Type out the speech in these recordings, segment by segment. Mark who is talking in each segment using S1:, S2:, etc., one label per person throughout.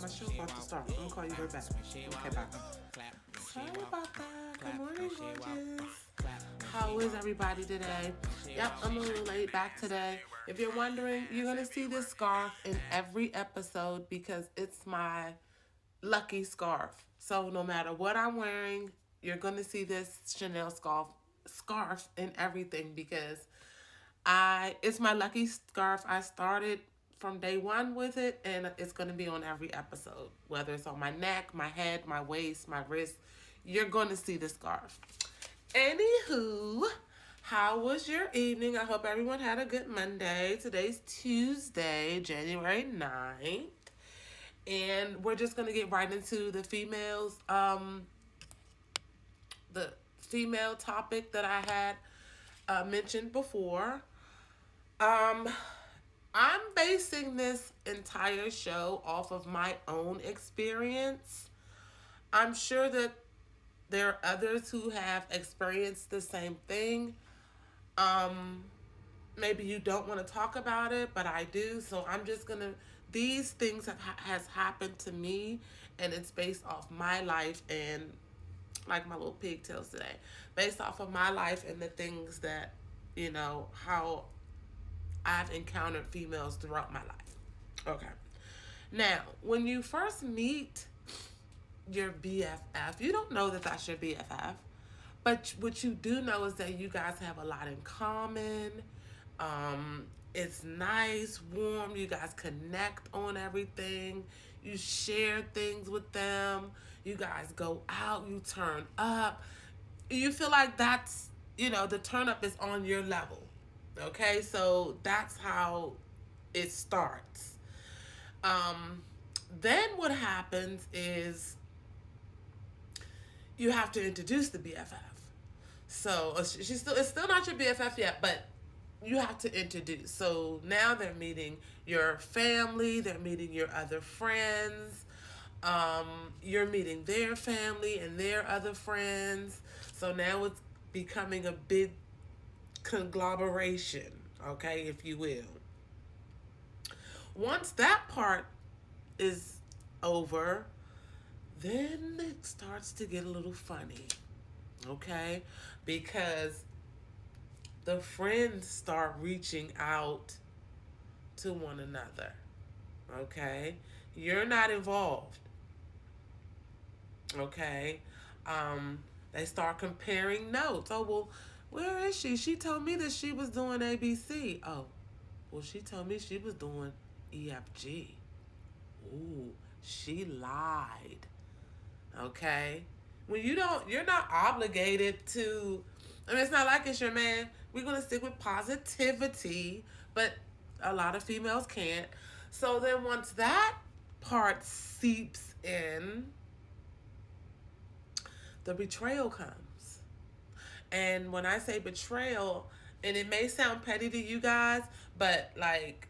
S1: My show's about to start. I'm gonna call you right back. Okay, bye. Sorry about that. Good morning, gorgeous. How is everybody today? Yep, I'm a little late back today. If you're wondering, you're gonna see this scarf in every episode because it's my lucky scarf. So no matter what I'm wearing, you're gonna see this Chanel scarf in everything because I it's my lucky scarf. I started from day one with it, and it's going to be on every episode, whether it's on my neck, my head, my waist, my wrist. You're going to see the scarf. Anywho, how was your evening? I hope everyone had a good Monday. Today's Tuesday, January 9th. And we're just going to get right into the female topic that I had mentioned before. Um, I'm basing this entire show off of my own experience. I'm sure that there are others who have experienced the same thing. Um, Maybe you don't want to talk about it, but I do. So I'm just gonna. These things has happened to me, and it's based off my life and like my little pigtails today, based off of my life and the things that how I've encountered females throughout my life. Okay. Now, when you first meet your BFF, you don't know that that's your BFF, but what you do know is that you guys have a lot in common. It's nice, warm. You guys connect on everything. You share things with them. You guys go out. You turn up. You feel like the turn up is on your level. Okay, so that's how it starts. Um, then what happens is you have to introduce the BFF. So it's still not your BFF yet, but you have to introduce. So now they're meeting your family, they're meeting your other friends, you're meeting their family and their other friends. So now it's becoming a big conglomeration, okay, if you will. Once that part is over, then it starts to get a little funny, okay? Because the friends start reaching out to one another, okay? You're not involved, okay? They start comparing notes. Oh, well, where is she? She told me that she was doing ABC. Oh, well, she told me she was doing EFG. Ooh, she lied. Okay? When you're not obligated to, I mean, it's not like it's your man. We're going to stick with positivity, but a lot of females can't. So then once that part seeps in, the betrayal comes. And when I say betrayal, and it may sound petty to you guys, but like,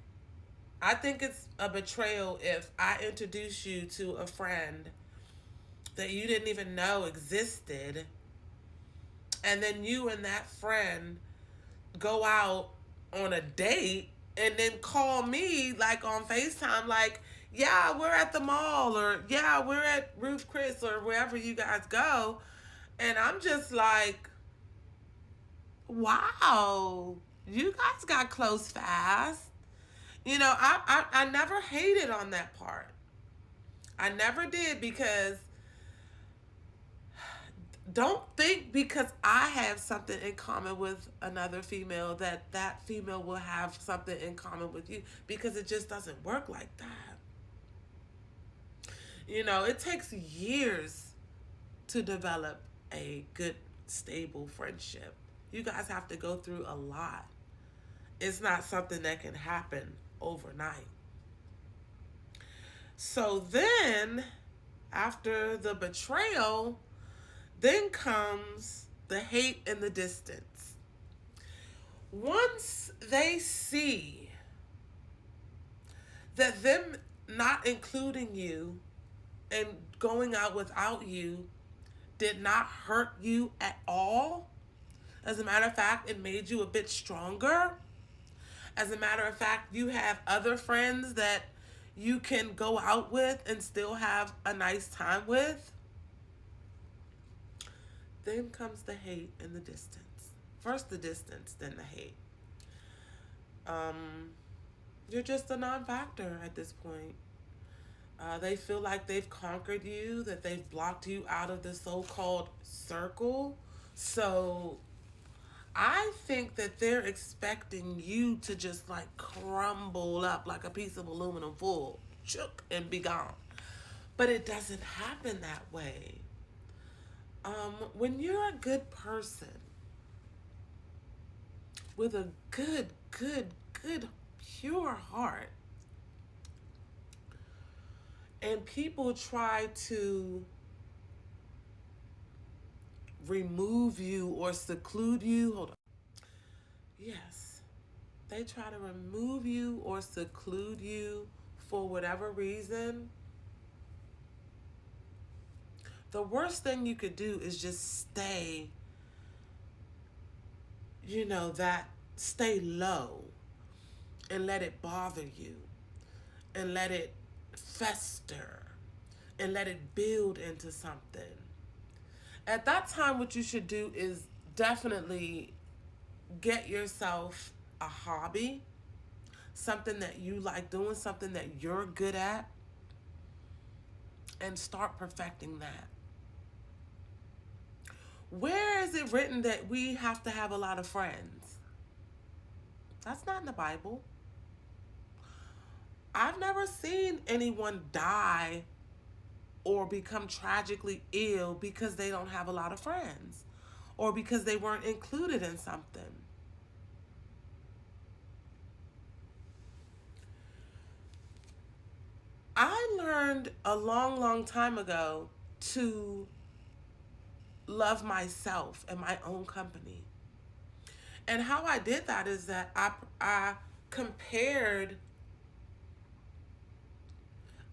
S1: I think it's a betrayal if I introduce you to a friend that you didn't even know existed, and then you and that friend go out on a date and then call me like on FaceTime like, yeah, we're at the mall, or yeah, we're at Ruth Chris, or wherever you guys go. And I'm just like, wow, you guys got close fast. I never hated on that part. I never did, because don't think because I have something in common with another female that that female will have something in common with you, because it just doesn't work like that. It takes years to develop a good, stable friendship. You guys have to go through a lot. It's not something that can happen overnight. So then, after the betrayal, then comes the hate and the distance. Once they see that them not including you and going out without you did not hurt you at all, as a matter of fact, it made you a bit stronger. As a matter of fact, you have other friends that you can go out with and still have a nice time with, then comes the hate and the distance. First the distance, then the hate. Um, you're just a non factor at this point. They feel like they've conquered you, that they've blocked you out of the so called circle. So I think that they're expecting you to just like crumble up like a piece of aluminum foil, chook, and be gone. But it doesn't happen that way. When you're a good person with a good, pure heart, and people try to remove you or seclude you, hold on. Yes, they try to remove you or seclude you for whatever reason. The worst thing you could do is just stay, that stay low and let it bother you and let it fester and let it build into something. At that time, what you should do is definitely get yourself a hobby, something that you like doing, something that you're good at, and start perfecting that. Where is it written that we have to have a lot of friends? That's not in the Bible. I've never seen anyone die or become tragically ill because they don't have a lot of friends or because they weren't included in something. I learned a long time ago to love myself and my own company. And how I did that is that I compared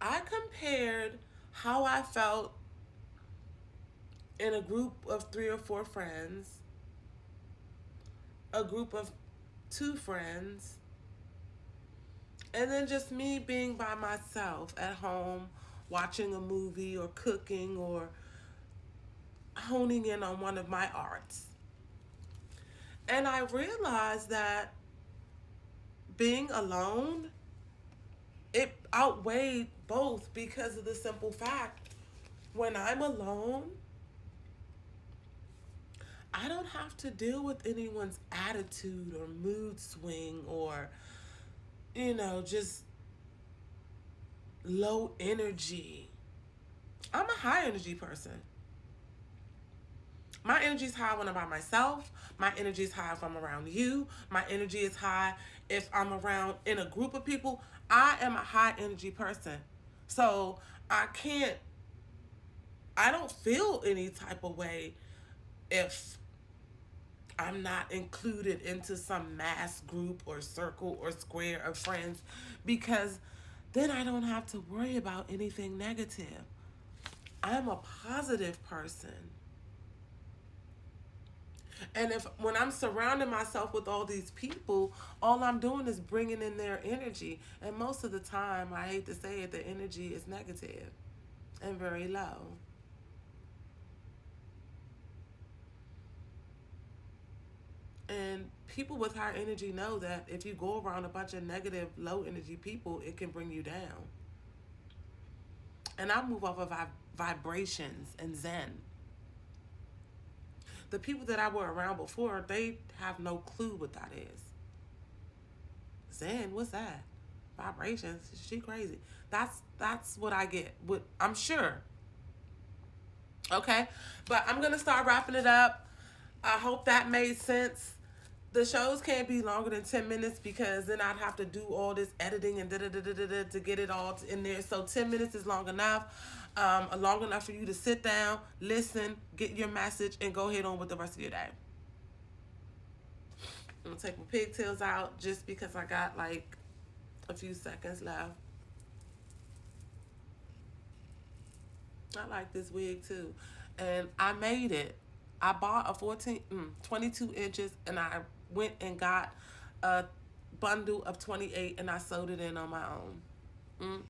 S1: I compared how I felt in a group of 3 or 4 friends, a group of 2 friends, and then just me being by myself at home, watching a movie or cooking or honing in on one of my arts. And I realized that being alone, it outweighed both because of the simple fact when I'm alone, I don't have to deal with anyone's attitude or mood swing or, just low energy. I'm a high energy person. My energy is high when I'm by myself. My energy is high if I'm around you. My energy is high if I'm around in a group of people. I am a high energy person. So I don't feel any type of way if I'm not included into some mass group or circle or square of friends because then I don't have to worry about anything negative. I'm a positive person. And if when I'm surrounding myself with all these people, all I'm doing is bringing in their energy. And most of the time, I hate to say it, the energy is negative and very low. And people with high energy know that if you go around a bunch of negative, low energy people, it can bring you down. And I move off of vibrations and Zen. The people that I were around before, they have no clue what that is. Zen, what's that? Vibrations? She crazy. That's what I get. What I'm sure. Okay, but I'm gonna start wrapping it up. I hope that made sense. The shows can't be longer than 10 minutes because then I'd have to do all this editing and to get it all in there. So 10 minutes is long enough. Long enough for you to sit down, listen, get your message, and go ahead on with the rest of your day. I'm gonna take my pigtails out just because I got like a few seconds left. I like this wig too. And I made it. I bought a 22 inches and I went and got a bundle of 28 and I sewed it in on my own.